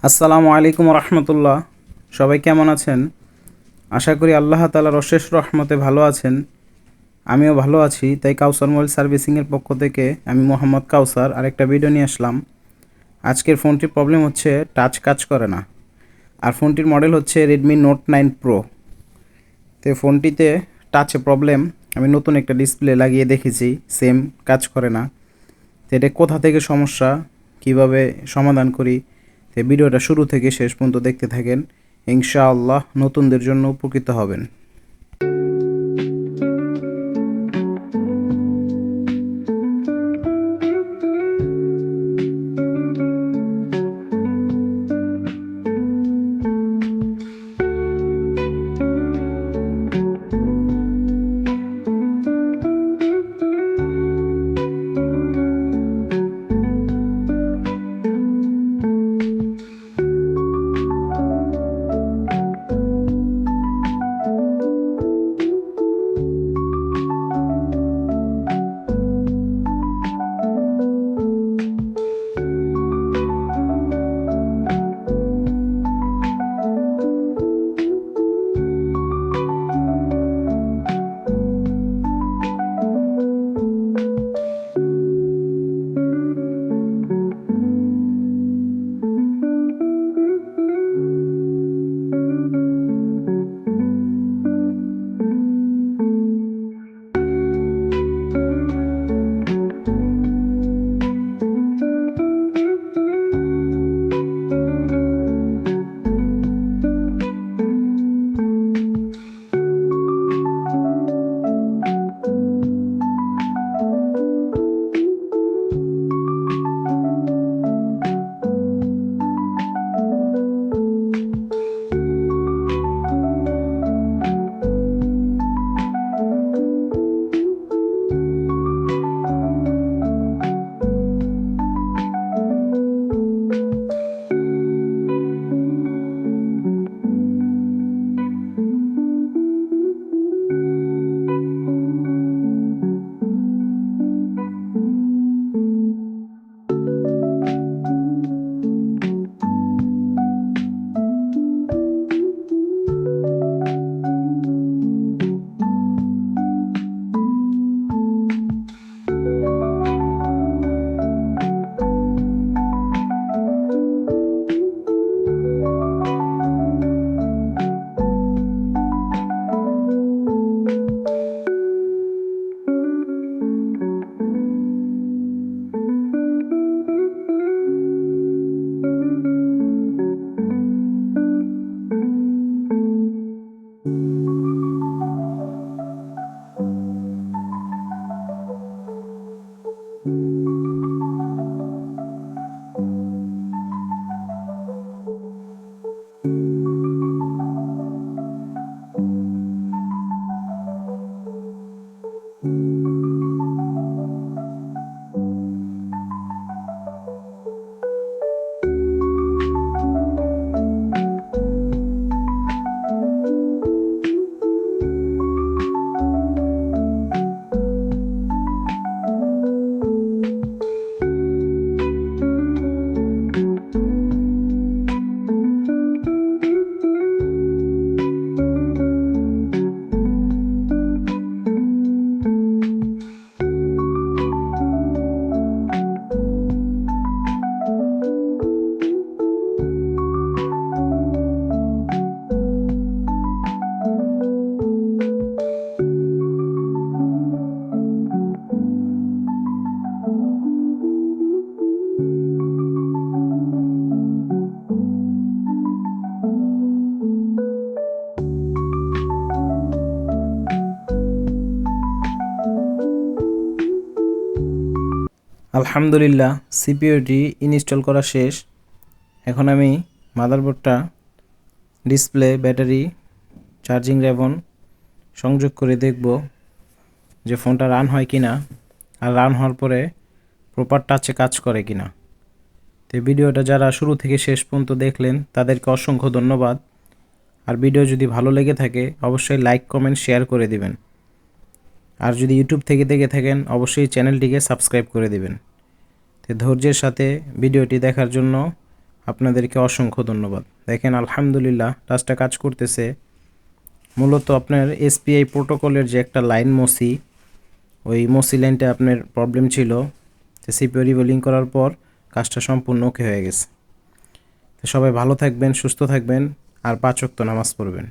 আসসালামু আলাইকুম রহমতুল্লাহ। সবাই কেমন আছেন? আশা করি আল্লাহ তাআলার অশেষ রহমতে ভালো আছেন। আমিও ভালো আছি। তাই কাউসার মোবাইল সার্ভিসিংয়ের পক্ষ থেকে আমি মোহাম্মদ কাউসার আরেকটা ভিডিও নিয়ে আসলাম। আজকের ফোনটির প্রবলেম হচ্ছে টাচ কাজ করে না, আর ফোনটির মডেল হচ্ছে রেডমি নোট 9 প্রো। তো ফোনটিতে টাচে প্রবলেম, আমি নতুন একটা ডিসপ্লে লাগিয়ে দেখেছি, সেম কাজ করে না। তো এটা কোথা থেকে সমস্যা, কিভাবে সমাধান করি, তো ভিডিওটা শুরু থেকে শেষ পর্যন্ত দেখতে থাকেন। ইনশাআল্লাহ নতুনদের জন্য উপকৃত হবেন। আলহামদুলিল্লাহ, সিপিইউটি ইনস্টল করা শেষ। এখন আমি মাদারবোর্ডটা, ডিসপ্লে, ব্যাটারি, চার্জিং রেবন সংযোগ করে দেখব যে ফোনটা রান হয় কিনা, আর রান হওয়ার পরে প্রপার টাচে কাজ করে কিনা। তো ভিডিওটা যারা শুরু থেকে শেষ পর্যন্ত দেখলেন তাদেরকে অসংখ্য ধন্যবাদ। আর ভিডিও যদি ভালো লেগে থাকে অবশ্যই লাইক, কমেন্ট, শেয়ার করে দিবেন। আর যদি ইউটিউব থেকে দেখে থাকেন অবশ্যই চ্যানেলটিকে সাবস্ক্রাইব করে দিবেন। তো ধৈর্যের সাথে ভিডিওটি দেখার জন্য আপনাদেরকে অসংখ্য ধন্যবাদ। দেখেন আলহামদুলিল্লাহ টাচটা কাজ করতেছে। মূলত আপনার এসপিআই প্রোটোকলের যে একটা লাইন মসি, ওই মসি লাইনটা আপনার প্রবলেম ছিল, তো সিপিইউ রিবোলিং করার পর কাজটা সম্পূর্ণ ওকে হয়ে গেছে। তো সবাই ভালো থাকবেন, সুস্থ থাকবেন, আর 5 ওয়াক্ত নামাজ পড়বেন।